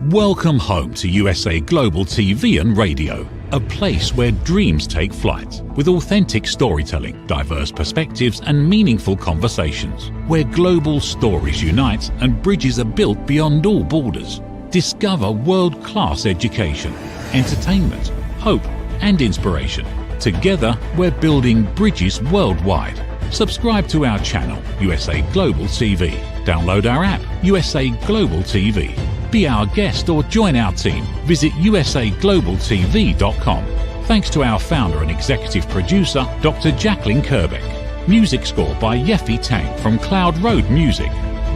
Welcome home to USA Global TV and Radio, a place where dreams take flight, with authentic storytelling, diverse perspectives and meaningful conversations, where global stories unite and bridges are built beyond all borders. Discover world-class education, entertainment, hope and inspiration. Together, we're building bridges worldwide. Subscribe to our channel, USA Global TV. Download our app, USA Global TV. Be our guest or join our team. Visit usaglobaltv.com. Thanks to our founder and executive producer, Dr. Jacqueline Kerbeck. Music score by Yeffy Tang from Cloud Road Music.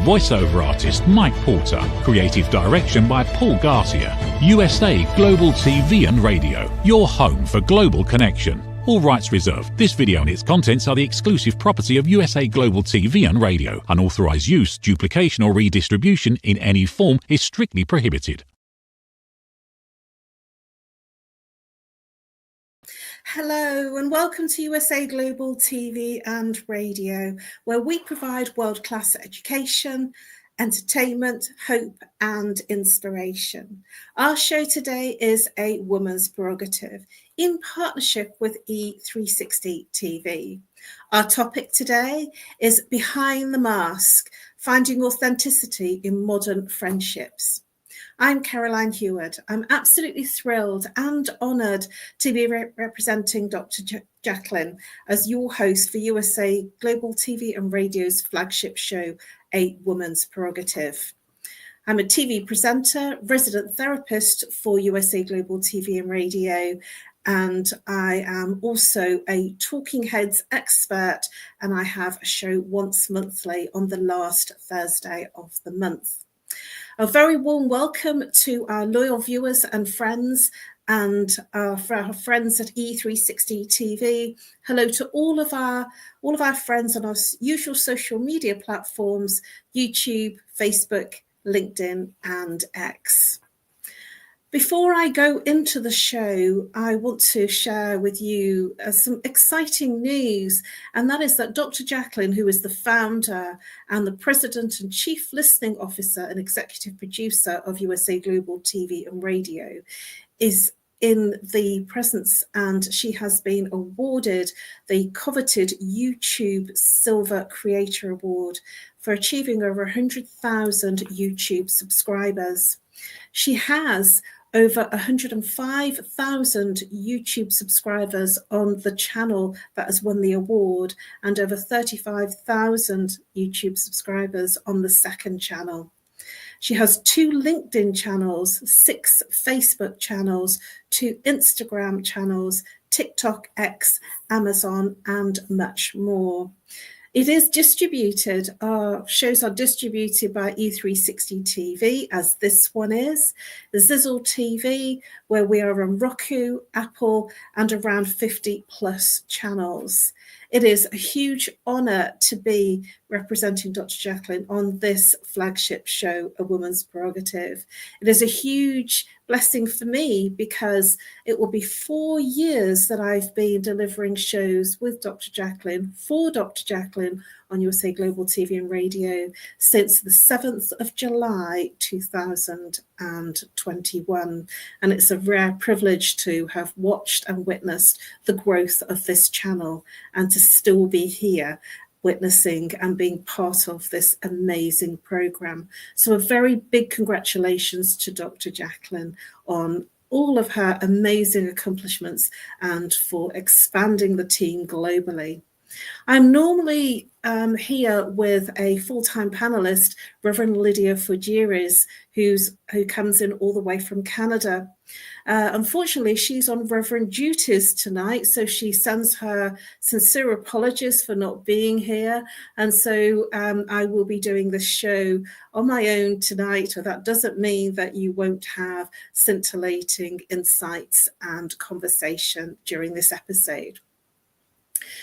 Voiceover artist Mike Porter. Creative direction by Paul Garcia. USA Global TV and Radio. Your home for global connection. All rights reserved. This video and its contents are the exclusive property of USA Global TV and Radio. Unauthorized use, duplication or redistribution in any form is strictly prohibited. Hello and welcome to USA Global TV and Radio, where we provide world-class education, entertainment, hope and inspiration. Our show today is A Woman's Prerogative in partnership with E360 TV. Our topic today is Behind the Mask, Finding Authenticity in Modern Friendships. I'm Caroline HEWARD. I'm absolutely thrilled and honoured to be representing Dr. Jacqueline as your host for USA Global TV and Radio's flagship show, A Woman's Prerogative. I'm a TV presenter, resident therapist for USA Global TV and Radio, and I am also a Talking Heads expert, and I have a show once monthly on the last Thursday of the month. A very warm welcome to our loyal viewers and friends, and for our friends at E360 TV. Hello to all of our friends on our usual social media platforms: YouTube, Facebook, LinkedIn, and X. Before I go into the show, I want to share with you some exciting news, and that is that Dr. Jacqueline, who is the founder and the president and chief listening officer and executive producer of USA Global TV and Radio, is in the presence, and she has been awarded the coveted YouTube Silver Creator Award for achieving over 100,000 YouTube subscribers. She has over 105,000 YouTube subscribers on the channel that has won the award, and over 35,000 YouTube subscribers on the second channel. She has 2 LinkedIn channels, 6 Facebook channels, 2 Instagram channels, TikTok, X, Amazon, and much more. It is distributed, our shows are distributed by E360 TV, as this one is, the Zizzle TV, where we are on Roku, Apple, and around 50 plus channels. It is a huge honour to be representing Dr. Jacqueline on this flagship show, A Woman's Prerogative. It is a huge blessing for me because it will be 4 years that I've been delivering shows with Dr. Jacqueline, for Dr. Jacqueline, on USA Global TV and Radio since the 7th of July 2021. And it's a rare privilege to have watched and witnessed the growth of this channel and to still be here witnessing and being part of this amazing program. So a very big congratulations to Dr. Jacqueline on all of her amazing accomplishments and for expanding the team globally. I'm normally here with a full-time panelist, Reverend LYDIA FOUGERES, who comes in all the way from Canada. Unfortunately, she's on Reverend duties tonight, so she sends her sincere apologies for not being here. And so I will be doing this show on my own tonight. So that doesn't mean that you won't have scintillating insights and conversation during this episode.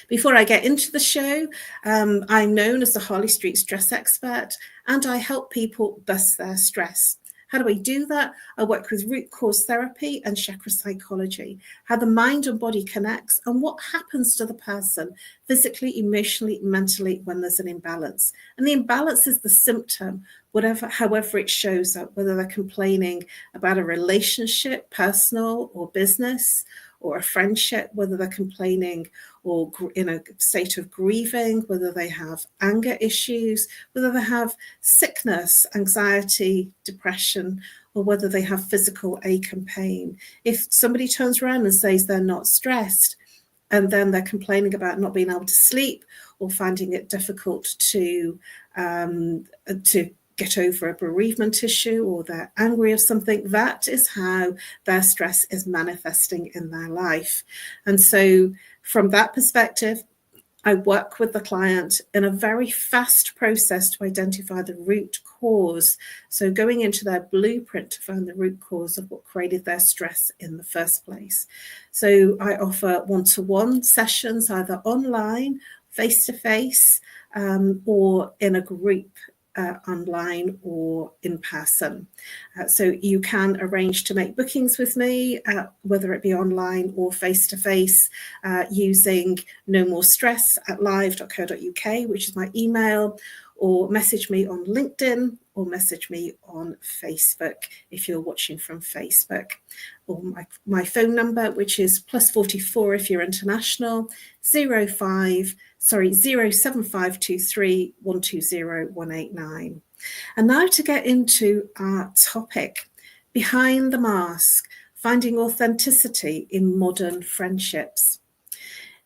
Before I get into the show, I'm known as the Harley Street Stress Expert, and I help people bust their stress. How do I do that? I work with root cause therapy and chakra psychology, how the mind and body connects and what happens to the person physically, emotionally, mentally when there's an imbalance. And the imbalance is the symptom, however it shows up, whether they're complaining about a relationship, personal or business, or a friendship, whether they're complaining or in a state of grieving, whether they have anger issues, whether they have sickness, anxiety, depression, or whether they have physical ache and pain. If somebody turns around and says they're not stressed, and then they're complaining about not being able to sleep or finding it difficult to get over a bereavement issue, or they're angry of something, that is how their stress is manifesting in their life. And so from that perspective, I work with the client in a very fast process to identify the root cause. So going into their blueprint to find the root cause of what created their stress in the first place. So I offer one-to-one sessions, either online, face-to-face, or in a group, online or in person. So you can arrange to make bookings with me, whether it be online or face-to-face, using nomorestress@live.co.uk, which is my email, or message me on LinkedIn, or message me on Facebook if you're watching from Facebook, or my phone number, which is +44 if you're international, 07523 120 189. And now to get into our topic, behind the mask, finding authenticity in modern friendships.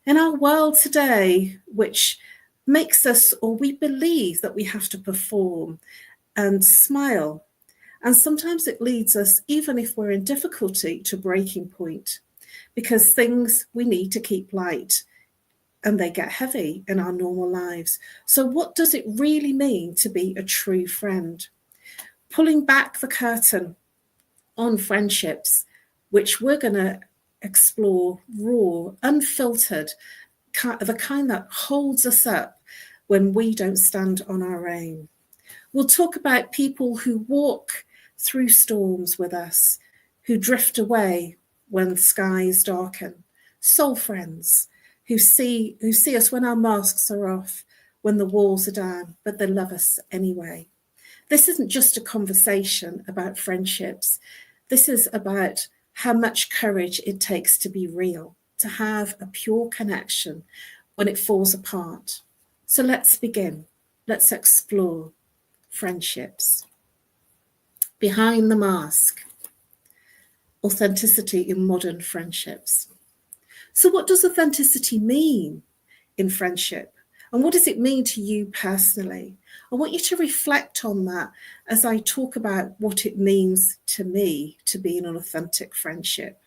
In our world today, which makes us, or we believe that we have to perform and smile, and sometimes it leads us, even if we're in difficulty, to breaking point, because things we need to keep light and they get heavy in our normal lives. So what does it really mean to be a true friend? Pulling back the curtain on friendships, which we're going to explore raw, unfiltered, the kind that holds us up when we don't stand on our own. We'll talk about people who walk through storms with us, who drift away when skies darken, soul friends, who see us when our masks are off, when the walls are down, but they love us anyway. This isn't just a conversation about friendships. This is about how much courage it takes to be real, to have a pure connection when it falls apart. So let's begin. Let's explore friendships. Behind the mask, authenticity in modern friendships. So what does authenticity mean in friendship? And what does it mean to you personally? I want you to reflect on that as I talk about what it means to me to be in an authentic friendship.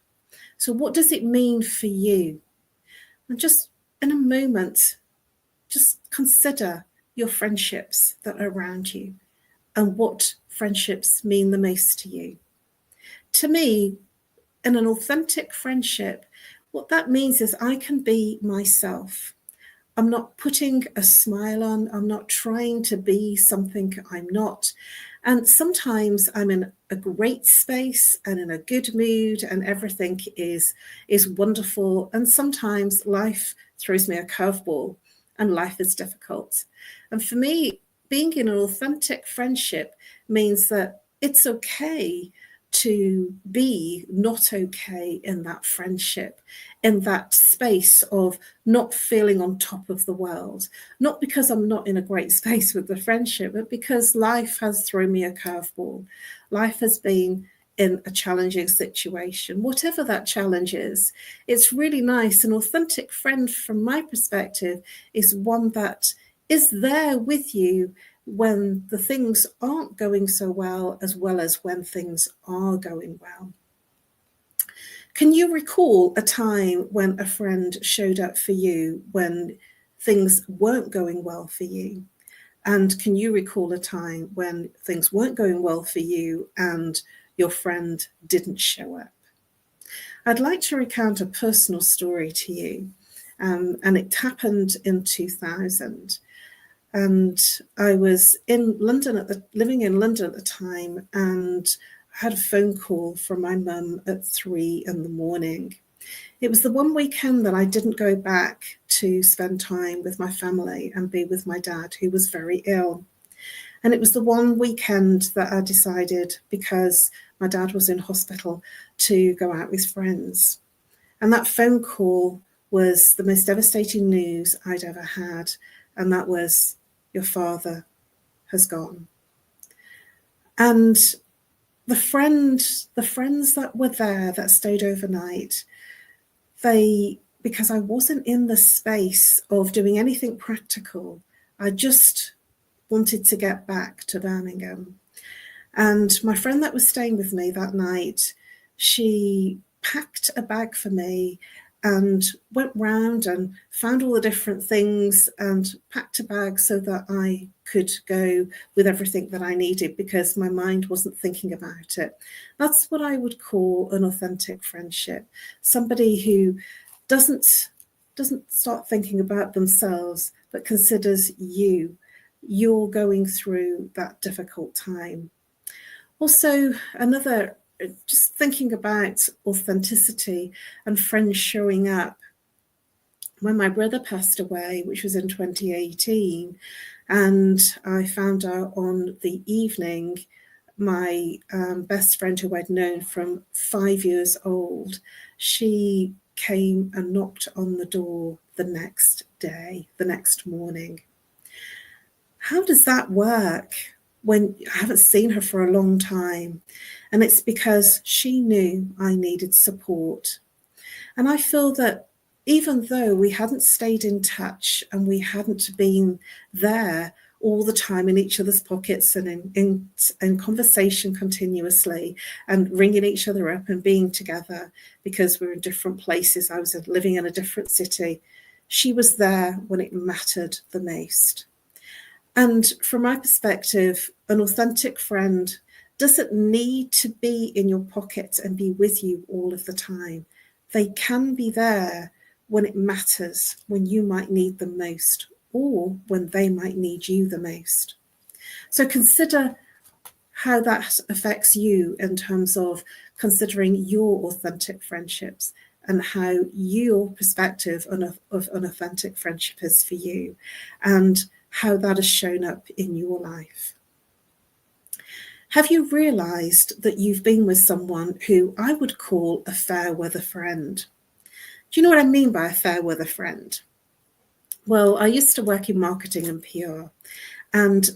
So what does it mean for you? And just in a moment, just consider your friendships that are around you and what friendships mean the most to you. To me, in an authentic friendship, what that means is I can be myself. I'm not putting a smile on. I'm not trying to be something I'm not. And sometimes I'm in a great space and in a good mood and everything is wonderful. And sometimes life throws me a curveball and life is difficult. And for me, being in an authentic friendship means that it's okay to be not okay in that friendship, in that space of not feeling on top of the world, not because I'm not in a great space with the friendship, but because life has thrown me a curveball. Life has been in a challenging situation, whatever that challenge is. It's really nice. An authentic friend, from my perspective, is one that is there with you when the things aren't going so well as when things are going well. Can you recall a time when a friend showed up for you when things weren't going well for you? And can you recall a time when things weren't going well for you and your friend didn't show up? I'd like to recount a personal story to you, and it happened in 2000. And I was in London living in London at the time, and I had a phone call from my mum at 3 a.m. It was the one weekend that I didn't go back to spend time with my family and be with my dad, who was very ill. And it was the one weekend that I decided, because my dad was in hospital, to go out with friends. And that phone call was the most devastating news I'd ever had. And that was, your father has gone. And the friends that were there, that stayed overnight, because I wasn't in the space of doing anything practical, I just wanted to get back to Birmingham. And my friend that was staying with me that night, she packed a bag for me and went round and found all the different things and packed a bag so that I could go with everything that I needed, because my mind wasn't thinking about it. That's what I would call an authentic friendship. Somebody who doesn't start thinking about themselves, but considers you're going through that difficult time. Also, just thinking about authenticity and friends showing up. When my brother passed away, which was in 2018, and I found out on the evening, my best friend, who I'd known from 5 years old, she came and knocked on the door the next day, the next morning. How does that work when I haven't seen her for a long time? And it's because she knew I needed support. And I feel that even though we hadn't stayed in touch and we hadn't been there all the time in each other's pockets and in conversation continuously and ringing each other up and being together because we were in different places, I was living in a different city, she was there when it mattered the most. And from my perspective, an authentic friend doesn't need to be in your pocket and be with you all of the time. They can be there when it matters, when you might need them most, or when they might need you the most. So consider how that affects you in terms of considering your authentic friendships and how your perspective of an authentic friendship is for you, and how that has shown up in your life. Have you realised that you've been with someone who I would call a fair weather friend? Do you know what I mean by a fair weather friend? Well, I used to work in marketing and PR, and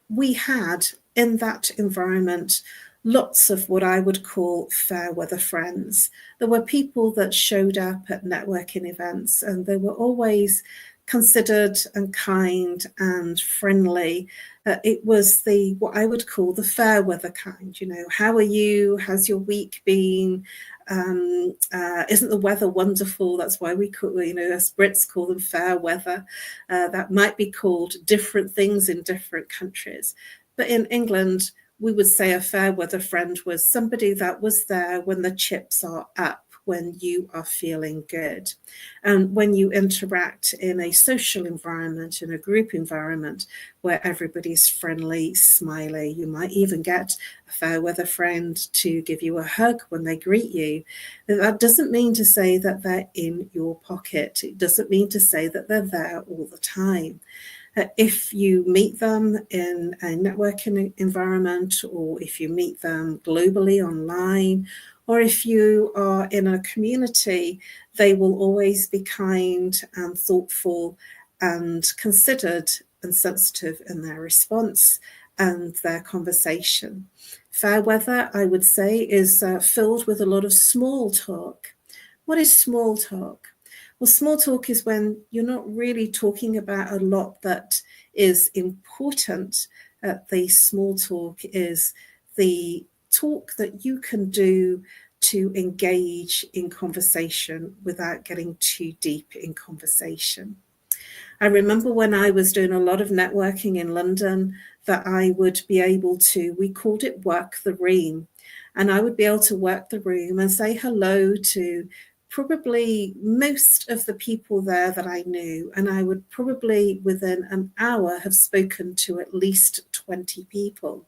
we had in that environment lots of what I would call fair weather friends. There were people that showed up at networking events, and they were always considered and kind and friendly. It was what I would call the fair weather kind. You know, how are you? How's your week been? Isn't the weather wonderful? That's why we call, as Brits call them fair weather. That might be called different things in different countries. But in England, we would say a fair weather friend was somebody that was there when the chips are up, when you are feeling good. And when you interact in a social environment, in a group environment where everybody's friendly, smiley, you might even get a fair weather friend to give you a hug when they greet you. That doesn't mean to say that they're in your pocket. It doesn't mean to say that they're there all the time. If you meet them in a networking environment, or if you meet them globally online, or if you are in a community, they will always be kind and thoughtful and considered and sensitive in their response and their conversation. Fair weather, I would say, is filled with a lot of small talk. What is small talk? Well, small talk is when you're not really talking about a lot that is important. The small talk is the talk that you can do to engage in conversation without getting too deep in conversation. I remember when I was doing a lot of networking in London that I would be able to, we called it work the room, and I would be able to work the room and say hello to probably most of the people there that I knew, and I would probably within an hour have spoken to at least 20 people.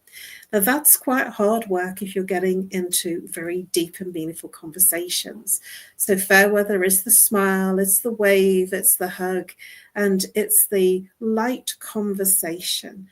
Now that's quite hard work if you're getting into very deep and meaningful conversations. So fair weather is the smile, it's the wave, it's the hug, and it's the light conversation.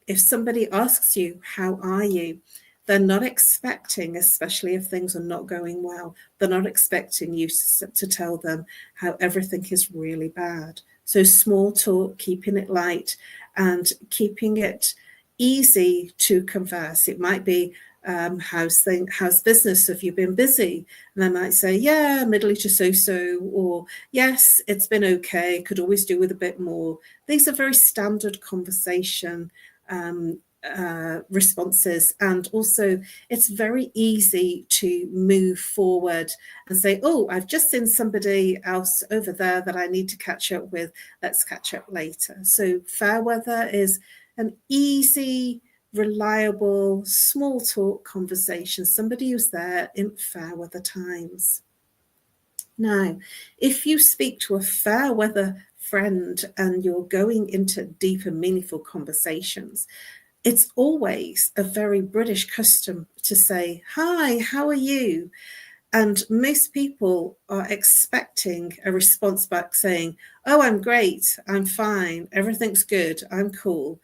If somebody asks you, how are you? They're not expecting, especially if things are not going well, they're not expecting you to tell them how everything is really bad. So small talk, keeping it light and keeping it easy to converse. It might be, how's business? Have you been busy? And they might say, yeah, middle to so-so, or yes, it's been okay, could always do with a bit more. These are very standard conversation responses, and also it's very easy to move forward and say, oh, I've just seen somebody else over there that I need to catch up with, let's catch up later. So fair weather is an easy, reliable, small talk conversation, somebody who's there in fair weather times. Now, if you speak to a fair weather friend and you're going into deep and meaningful conversations, it's always a very British custom to say, hi, how are you? And most people are expecting a response back saying, oh, I'm great, I'm fine, everything's good, I'm cool.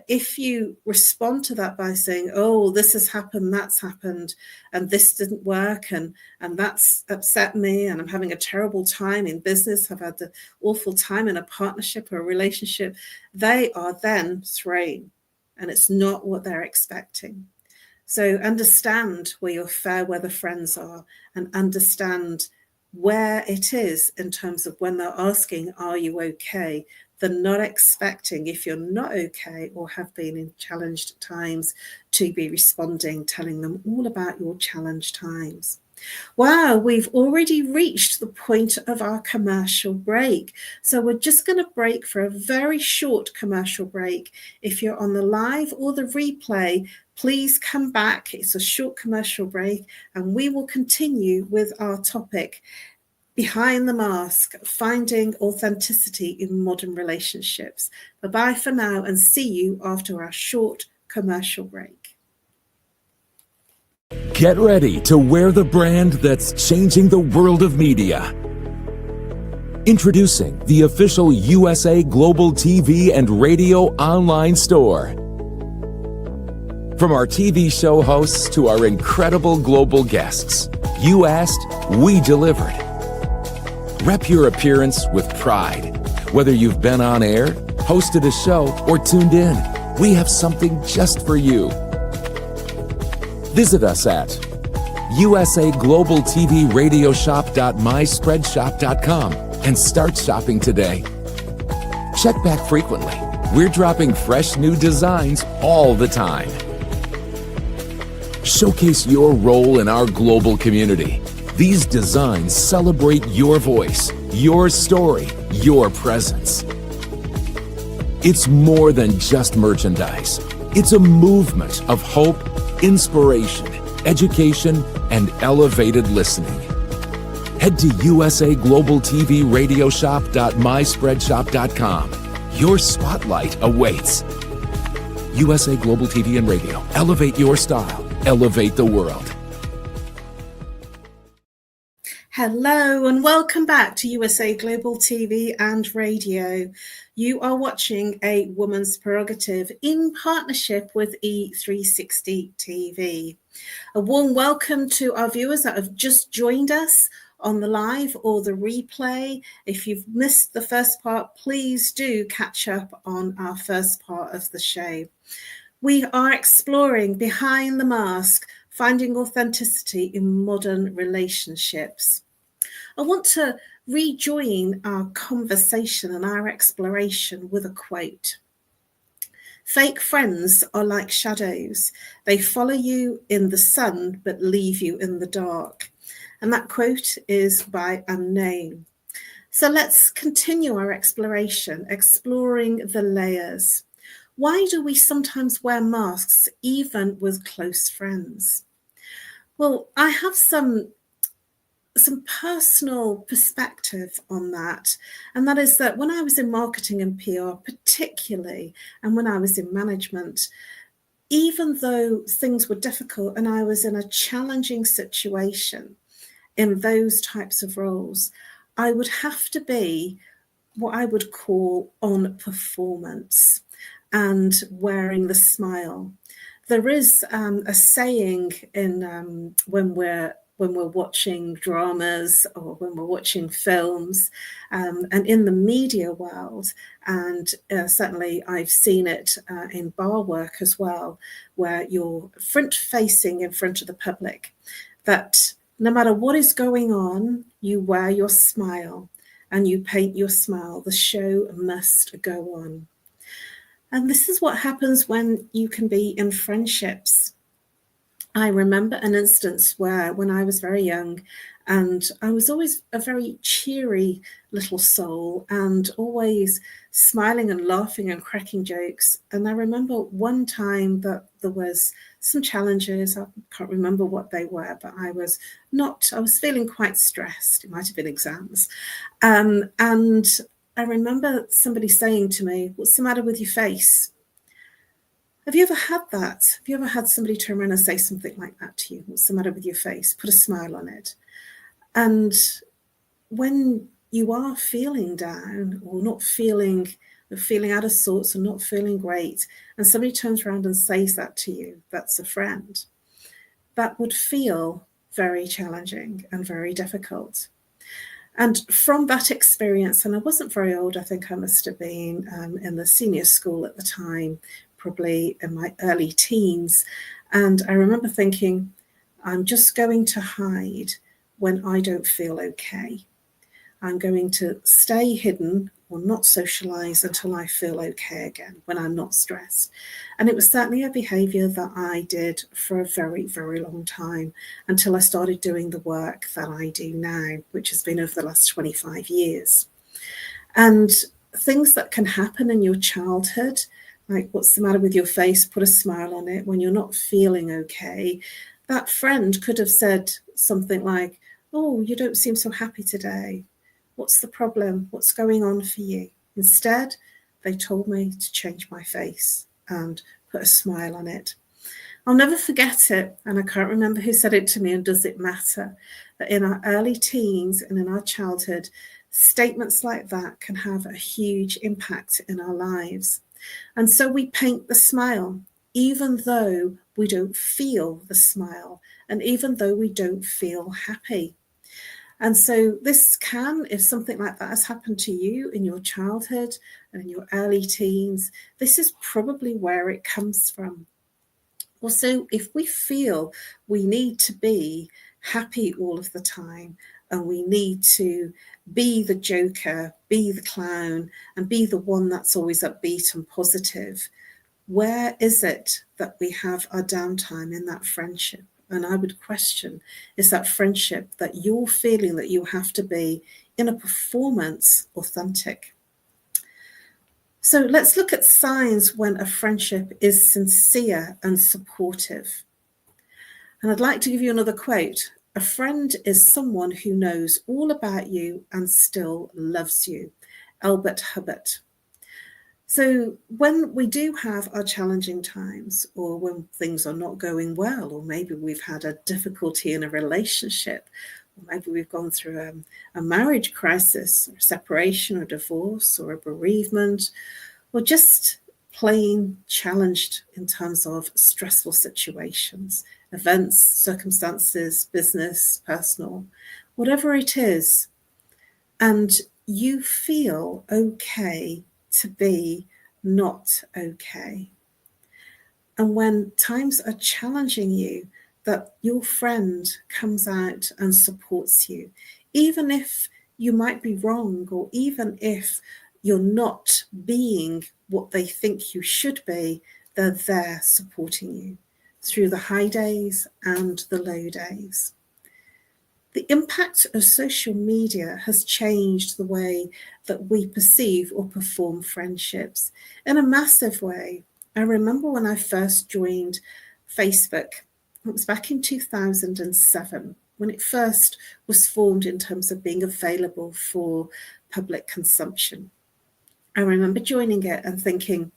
If you respond to that by saying, oh, this has happened, that's happened, and this didn't work, and that's upset me, and I'm having a terrible time in business, I've had an awful time in a partnership or a relationship, they are then thrown. And it's not what they're expecting. So understand where your fair weather friends are and understand where it is in terms of when they're asking, are you okay? They're not expecting, if you're not okay or have been in challenged times, to be responding, telling them all about your challenged times. Wow, we've already reached the point of our commercial break. So we're just going to break for a very short commercial break. If you're on the live or the replay, please come back. It's a short commercial break and we will continue with our topic, Behind the Mask, Finding Authenticity in Modern Relationships. Bye-bye for now and see you after our short commercial break. Get ready to wear the brand that's changing the world of media. Introducing the official USA Global TV and Radio online store. From our TV show hosts to our incredible global guests, you asked, we delivered. Rep your appearance with pride. Whether you've been on air, hosted a show, or tuned in, we have something just for you. Visit us at usaglobaltvradioshoп.myspreadshop.com and start shopping today. Check back frequently. We're dropping fresh new designs all the time. Showcase your role in our global community. These designs celebrate your voice, your story, your presence. It's more than just merchandise. It's a movement of hope, inspiration, education, and elevated listening. Head to usaglobaltvradioshoп.myspreadshop.com. Your spotlight awaits. USA Global TV and Radio. Elevate your style. Elevate the world. Hello and welcome back to USA Global TV and Radio. You are watching A Woman's Prerogative in partnership with E360 TV. A warm welcome to our viewers that have just joined us on the live or the replay. If you've missed the first part, please do catch up on our first part of the show. We are exploring Behind the Mask, Finding Authenticity in Modern Relationships. I want to rejoin our conversation and our exploration with a quote. Fake friends are like shadows. They follow you in the sun, but leave you in the dark. And that quote is by Unknown. So let's continue our exploration, exploring the layers. Why do we sometimes wear masks, even with close friends? Well, I have some some personal perspective on that. And that is that when I was in marketing and PR particularly, and when I was in management, even though things were difficult and I was in a challenging situation in those types of roles, I would have to be what I would call on performance and wearing the smile. There is a saying in when we're watching dramas or when we're watching films, and in the media world, and certainly I've seen it in bar work as well, where you're front-facing in front of the public, that no matter what is going on, you wear your smile and you paint your smile. The show must go on. And this is what happens when you can be in friendships. I remember an instance where when I was very young, and I was always a very cheery little soul and always smiling and laughing and cracking jokes. And I remember one time that there was some challenges. I can't remember what they were, but I was feeling quite stressed. It might have been exams. And I remember somebody saying to me, "What's the matter with your face?" Have you ever had that? Have you ever had somebody turn around and say something like that to you? "What's the matter with your face?" Put a smile on it. And when you are feeling down or not feeling out of sorts or not feeling great, and somebody turns around and says that to you, that's a friend, that would feel very challenging and very difficult. And from that experience, and I wasn't very old, I think I must have been in the senior school at the time, probably in my early teens. And I remember thinking, I'm just going to hide when I don't feel okay. I'm going to stay hidden or not socialize until I feel okay again, when I'm not stressed. And it was certainly a behavior that I did for a very, very long time until I started doing the work that I do now, which has been over the last 25 years. And things that can happen in your childhood, like "What's the matter with your face?" Put a smile on it. When you're not feeling okay, that friend could have said something like, "Oh, you don't seem so happy today. What's the problem? What's going on for you?" Instead, they told me to change my face and put a smile on it. I'll never forget it, and I can't remember who said it to me, and does it matter that in our early teens and in our childhood, statements like that can have a huge impact in our lives. And so we paint the smile, even though we don't feel the smile, and even though we don't feel happy. And so this can, if something like that has happened to you in your childhood and in your early teens, this is probably where it comes from. Also, if we feel we need to be happy all of the time, and we need to be the joker, be the clown, and be the one that's always upbeat and positive, where is it that we have our downtime in that friendship? And I would question, is that friendship that you're feeling that you have to be in a performance authentic? So let's look at signs when a friendship is sincere and supportive. And I'd like to give you another quote. "A friend is someone who knows all about you and still loves you." Albert Hubbard. So when we do have our challenging times, or when things are not going well, or maybe we've had a difficulty in a relationship, or maybe we've gone through a marriage crisis, or a separation, or divorce, or a bereavement, or just plain challenged in terms of stressful situations, events, circumstances, business, personal, whatever it is, and you feel okay to be not okay. And when times are challenging you, that your friend comes out and supports you, even if you might be wrong, or even if you're not being what they think you should be, they're there supporting you through the high days and the low days. The impact of social media has changed the way that we perceive or perform friendships in a massive way. I remember when I first joined Facebook, it was back in 2007. when it first was formed in terms of being available for public consumption. I remember joining it and thinking,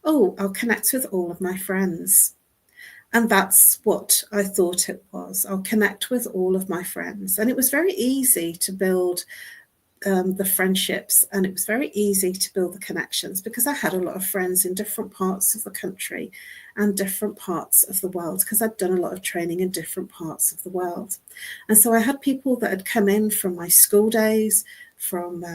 oh, I'll connect with all of my friends. And that's what I thought it was. I'll connect with all of my friends. And it was very easy to build the friendships, and it was very easy to build the connections because I had a lot of friends in different parts of the country and different parts of the world, because I'd done a lot of training in different parts of the world. And so I had people that had come in from my school days, from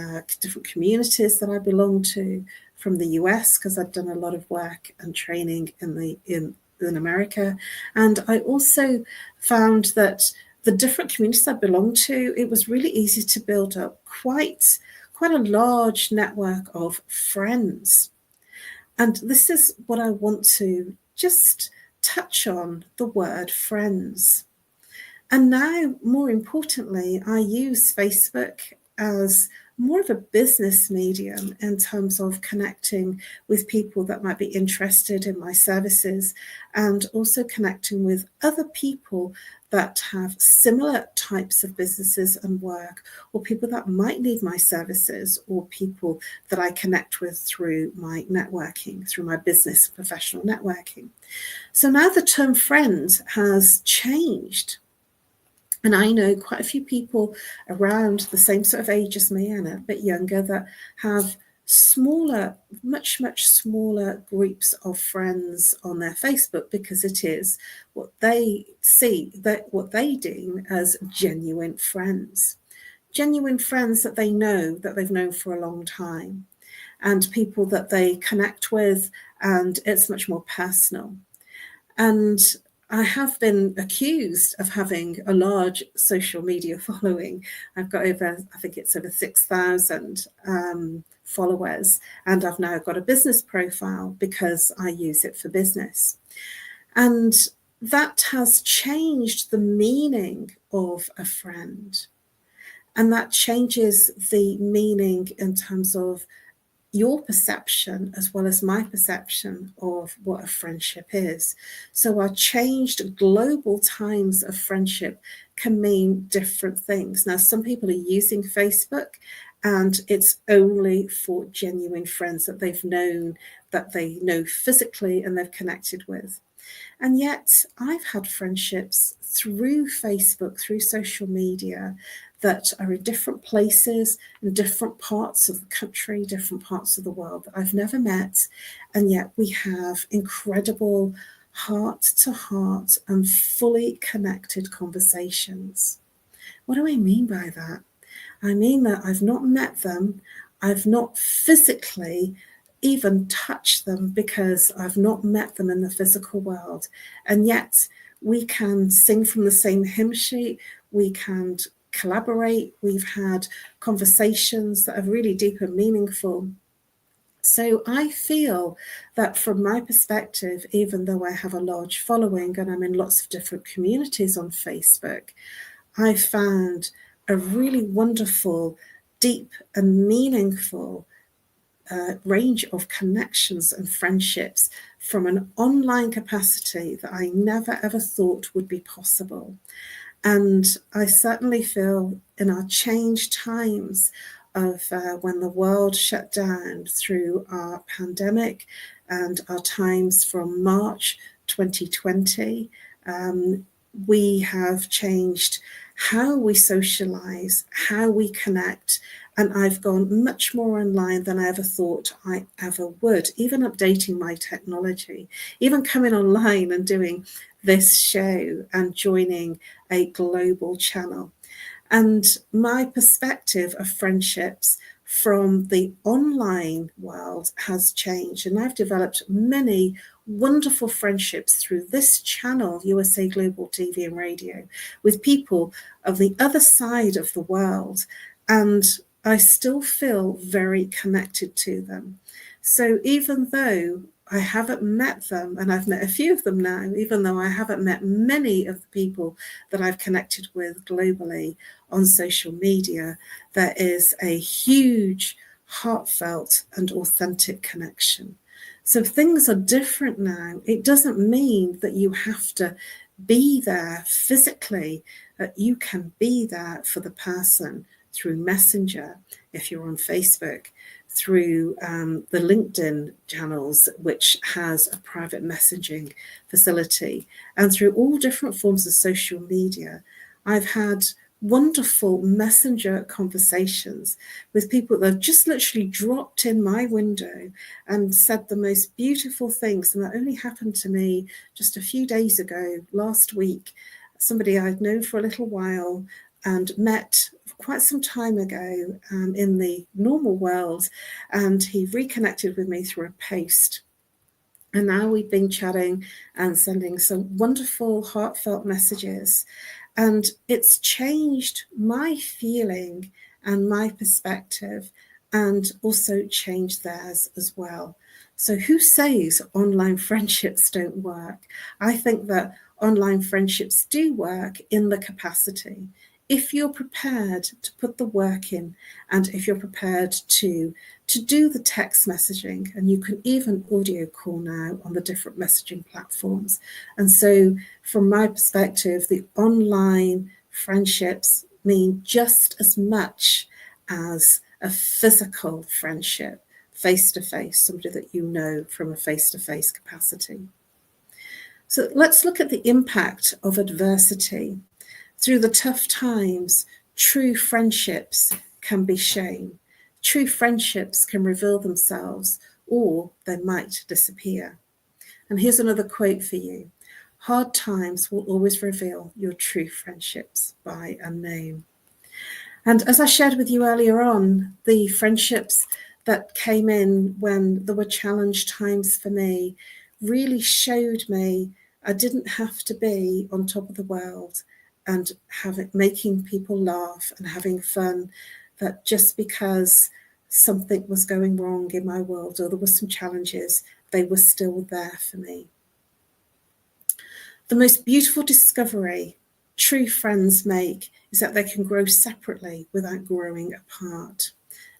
different communities that I belonged to, from the US, because I'd done a lot of work and training in America. And I also found that the different communities I belonged to, it was really easy to build up quite a large network of friends. And this is what I want to just touch on, the word friends. And now, more importantly, I use Facebook as more of a business medium in terms of connecting with people that might be interested in my services, and also connecting with other people that have similar types of businesses and work, or people that might need my services, or people that I connect with through my networking, through my business and professional networking. So now the term friend has changed. And I know quite a few people around the same sort of age as me and a bit younger that have smaller, much smaller groups of friends on their Facebook, because it is what they see, that what they deem as genuine friends that they know, that they've known for a long time, and people that they connect with, and it's much more personal. And I have been accused of having a large social media following. I've got over 6,000 followers, and I've now got a business profile because I use it for business. And that has changed the meaning of a friend. And that changes the meaning in terms of your perception as well as my perception of what a friendship is. So our changed global times of friendship can mean different things. Now, some people are using Facebook and it's only for genuine friends that they've known, that they know physically and they've connected with. And yet I've had friendships through Facebook, through social media, that are in different places, in different parts of the country, different parts of the world that I've never met. And yet we have incredible heart-to-heart and fully connected conversations. What do I mean by that? I mean that I've not met them, I've not physically even touched them, because I've not met them in the physical world. And yet we can sing from the same hymn sheet, we can collaborate, we've had conversations that are really deep and meaningful. So I feel that from my perspective, even though I have a large following and I'm in lots of different communities on Facebook, I found a really wonderful, deep and meaningful range of connections and friendships from an online capacity that I never ever thought would be possible. And I certainly feel in our changed times of when the world shut down through our pandemic and our times from March 2020, we have changed how we socialize, how we connect, and I've gone much more online than I ever thought I ever would, even updating my technology, even coming online and doing this show and joining a global channel. And my perspective of friendships from the online world has changed, and I've developed many wonderful friendships through this channel, USA Global TV and Radio, with people of the other side of the world, and I still feel very connected to them. So even though I haven't met them, and I've met a few of them now, even though I haven't met many of the people that I've connected with globally on social media, there is a huge, heartfelt and authentic connection. So things are different now. It doesn't mean that you have to be there physically, that you can be there for the person through Messenger, if you're on Facebook, through the LinkedIn channels, which has a private messaging facility, and through all different forms of social media. I've had wonderful messenger conversations with people that have just literally dropped in my window and said the most beautiful things. And that only happened to me just a few days ago, last week. Somebody I'd known for a little while and met quite some time ago in the normal world, and he reconnected with me through a post. And now we've been chatting and sending some wonderful, heartfelt messages. And it's changed my feeling and my perspective, and also changed theirs as well. So who says online friendships don't work? I think that online friendships do work in the capacity. If you're prepared to put the work in, and if you're prepared to do the text messaging, and you can even audio call now on the different messaging platforms. And so from my perspective, the online friendships mean just as much as a physical friendship, face-to-face, somebody that you know from a face-to-face capacity. So let's look at the impact of adversity. Through the tough times, true friendships can be shown. True friendships can reveal themselves, or they might disappear. And here's another quote for you. Hard times will always reveal your true friendships by a name. And as I shared with you earlier on, the friendships that came in when there were challenge times for me really showed me I didn't have to be on top of the world and making people laugh and having fun, that just because something was going wrong in my world or there were some challenges, they were still there for me. The most beautiful discovery true friends make is that they can grow separately without growing apart.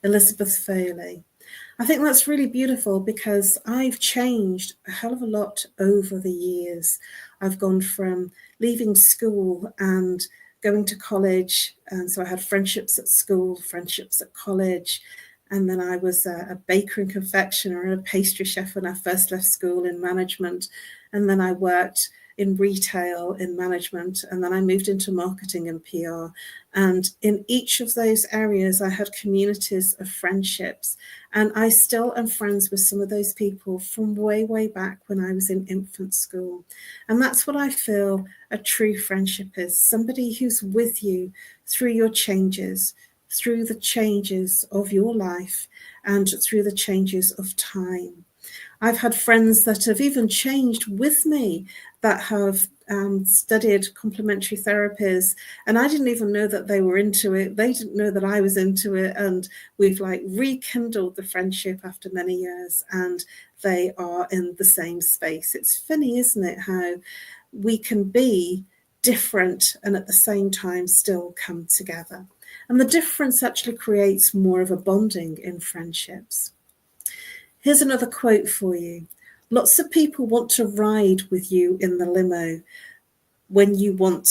Elizabeth Foley. I think that's really beautiful because I've changed a hell of a lot over the years. I've gone from leaving school and going to college, and so I had friendships at school, friendships at college, and then I was a baker and confectioner and a pastry chef when I first left school in management, and then I worked in retail in management, and then I moved into marketing and PR. And in each of those areas, I had communities of friendships. And I still am friends with some of those people from way, way back when I was in infant school. And that's what I feel a true friendship is. Somebody who's with you through your changes, through the changes of your life, and through the changes of time. I've had friends that have even changed with me, that have studied complementary therapies, and I didn't even know that they were into it. They didn't know that I was into it, and we've like rekindled the friendship after many years, and they are in the same space. It's funny, isn't it, how we can be different and at the same time still come together. And the difference actually creates more of a bonding in friendships. Here's another quote for you. Lots of people want to ride with you in the limo when you want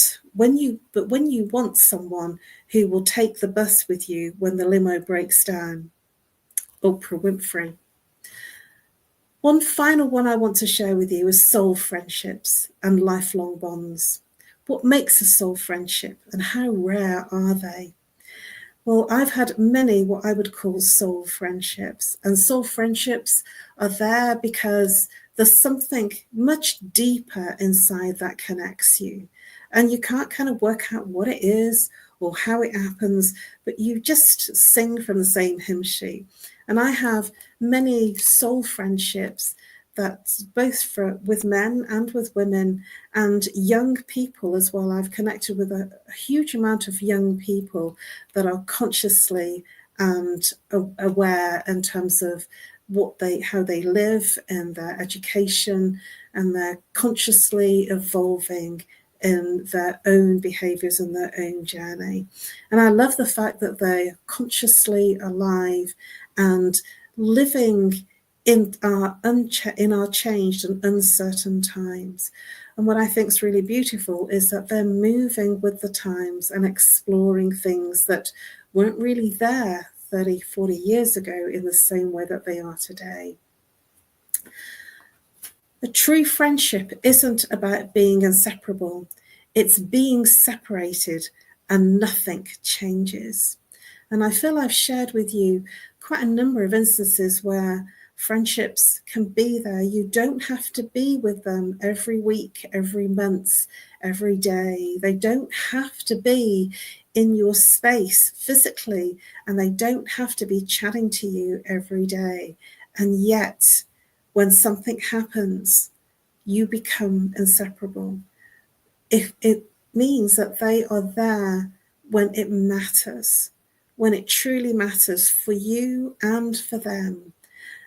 someone who will take the bus with you when the limo breaks down. Oprah Winfrey. One final one I want to share with you is soul friendships and lifelong bonds. What makes a soul friendship and how rare are they? Well, I've had many what I would call soul friendships, and soul friendships are there because there's something much deeper inside that connects you, and you can't kind of work out what it is or how it happens, but you just sing from the same hymn sheet. And I have many soul friendships that's both with men and with women and young people as well. I've connected with a huge amount of young people that are consciously and aware in terms of how they live and their education, and they're consciously evolving in their own behaviours and their own journey. And I love the fact that they're consciously alive and living in our changed and uncertain times. And what I think is really beautiful is that they're moving with the times and exploring things that weren't really there 30, 40 years ago in the same way that they are today. A true friendship isn't about being inseparable. It's being separated and nothing changes. And I feel I've shared with you quite a number of instances where friendships can be there. You don't have to be with them every week, every month, every day. They don't have to be in your space physically, and they don't have to be chatting to you every day. And yet, when something happens, you become inseparable. If it means that they are there when it matters, when it truly matters for you and for them.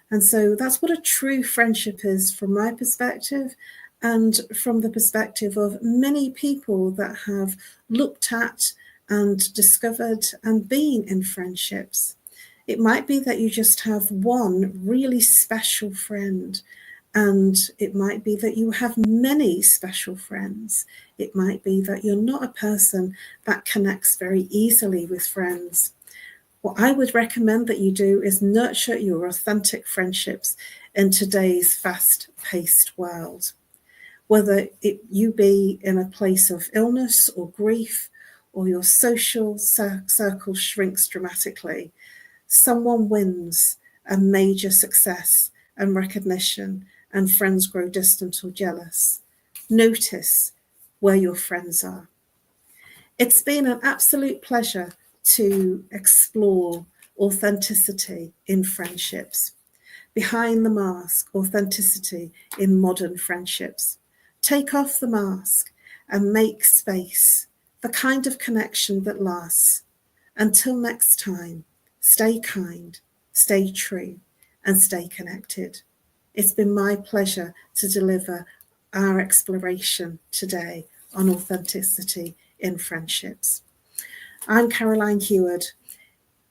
And so that's what a true friendship is from my perspective, and from the perspective of many people that have looked at and discovered and been in friendships. It might be that you just have one really special friend, and it might be that you have many special friends. It might be that you're not a person that connects very easily with friends. What I would recommend that you do is nurture your authentic friendships in today's fast-paced world. Whether you be in a place of illness or grief, or your social circle shrinks dramatically, someone wins a major success and recognition, and friends grow distant or jealous. Notice where your friends are. It's been an absolute pleasure to explore authenticity in friendships. Behind the mask, authenticity in modern friendships. Take off the mask and make space, the kind of connection that lasts. Until next time, stay kind, stay true, and stay connected. It's been my pleasure to deliver our exploration today on authenticity in friendships. I'm Caroline HEWARD.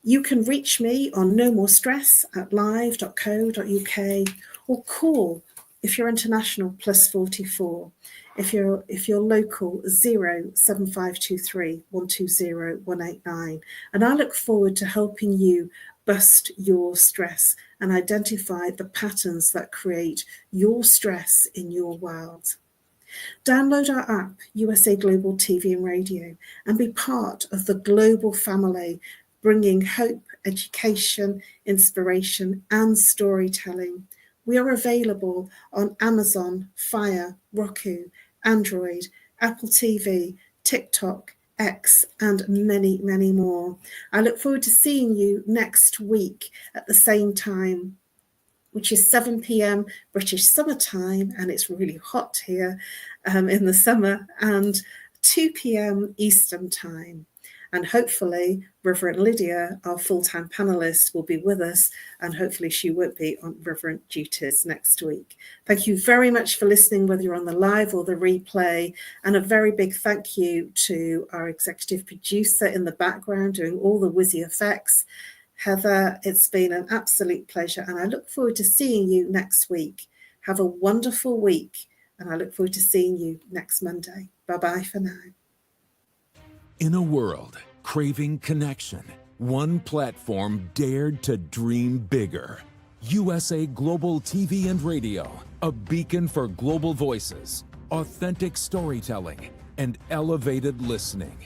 You can reach me on No More Stress at live.co.uk, or call, if you're international, +44. If you're local, 07523 120 189. And I look forward to helping you bust your stress and identify the patterns that create your stress in your world. Download our app, USA Global TV and Radio, and be part of the global family, bringing hope, education, inspiration, and storytelling. We are available on Amazon, Fire, Roku, Android, Apple TV, TikTok, X, and many, many more. I look forward to seeing you next week at the same time, which is 7 p.m. British summertime, and it's really hot here in the summer, and 2 p.m. Eastern time. And hopefully Reverend Lydia, our full-time panelist, will be with us, and hopefully she won't be on reverend duties next week. Thank you very much for listening, whether you're on the live or the replay, and a very big thank you to our executive producer in the background doing all the whizzy effects, Heather. It's been an absolute pleasure, and I look forward to seeing you next week. Have a wonderful week, and I look forward to seeing you next Monday. Bye-bye for now. In a world craving connection, one platform dared to dream bigger. USA Global TV and Radio, a beacon for global voices, authentic storytelling, and elevated listening.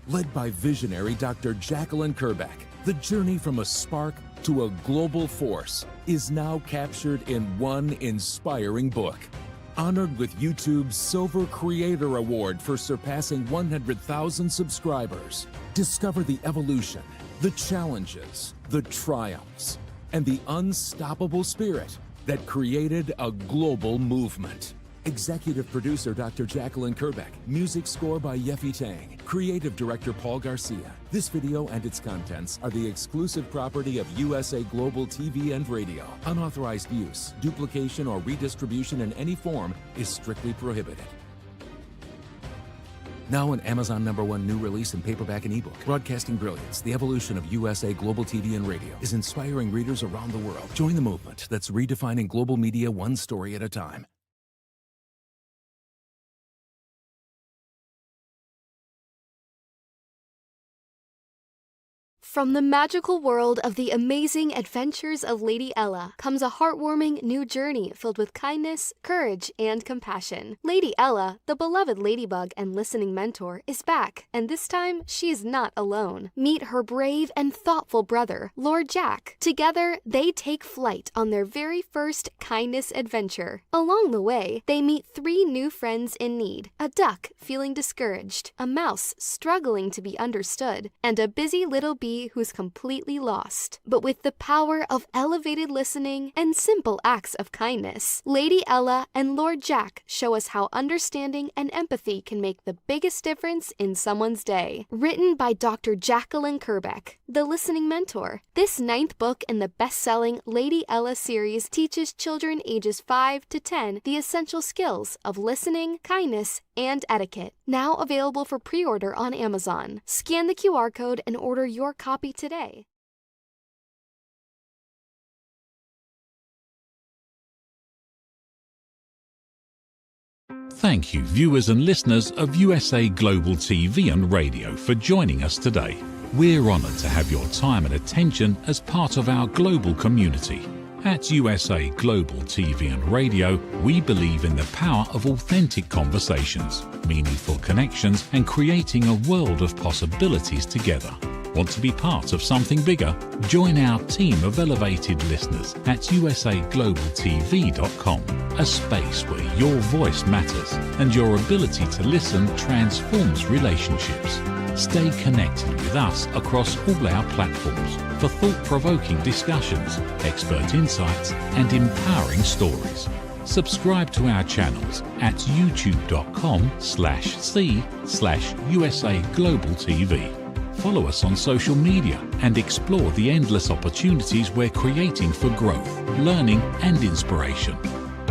Led by visionary Dr. Jacqueline Kerbeck, the journey from a spark to a global force is now captured in one inspiring book. Honored with YouTube's Silver Creator Award for surpassing 100,000 subscribers. Discover the evolution, the challenges, the triumphs, and the unstoppable spirit that created a global movement. Executive producer Dr. Jacqueline Kerbeck. Music score by Yeffy Tang. Creative director Paul Garcia. This video and its contents are the exclusive property of USA Global TV and Radio. Unauthorized use, duplication, or redistribution in any form is strictly prohibited. Now an Amazon #1 new release in paperback and ebook. Broadcasting Brilliance, the evolution of USA Global TV and Radio, is inspiring readers around the world. Join the movement that's redefining global media one story at a time. From the magical world of the amazing adventures of Lady Ella comes a heartwarming new journey filled with kindness, courage, and compassion. Lady Ella, the beloved ladybug and listening mentor, is back, and this time she is not alone. Meet her brave and thoughtful brother, Lord Jack. Together, they take flight on their very first kindness adventure. Along the way, they meet 3 new friends in need: a duck feeling discouraged, a mouse struggling to be understood, and a busy little bee who's completely lost. But with the power of elevated listening and simple acts of kindness, Lady Ella and Lord Jack show us how understanding and empathy can make the biggest difference in someone's day. Written by Dr. Jacqueline Kerbeck, the listening mentor, this 9th book in the best-selling Lady Ella series teaches children ages 5 to 10 the essential skills of listening, kindness, and etiquette. Now available for pre-order on Amazon. Scan the QR code and order your copy today. Thank you, viewers and listeners of USA Global TV and Radio, for joining us today. We're honoured to have your time and attention as part of our global community. At USA Global TV and Radio, we believe in the power of authentic conversations, meaningful connections, and creating a world of possibilities together. Want to be part of something bigger? Join our team of elevated listeners at usaglobaltv.com, a space where your voice matters and your ability to listen transforms relationships. Stay connected with us across all our platforms for thought-provoking discussions, expert insights, and empowering stories. Subscribe to our channels at youtube.com/c/USA-Global-TV. Follow us on social media and explore the endless opportunities we're creating for growth, learning, and inspiration.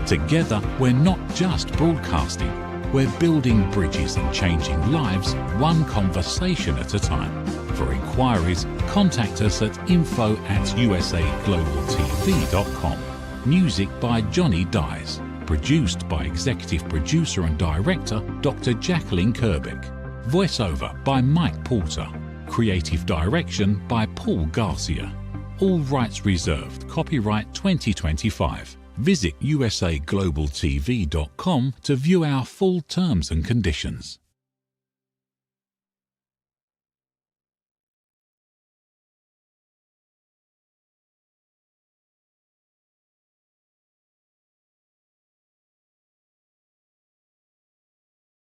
Together, we're not just broadcasting, we're building bridges and changing lives one conversation at a time. For inquiries, contact us at info@usaglobaltv.com. Music by Johnny Dyes. Produced by Executive Producer and Director Dr. Jacqueline Kerbeck. Voiceover by Mike Porter. Creative Direction by Paul Garcia. All rights reserved. Copyright 2025. Visit usaglobaltv.com to view our full terms and conditions.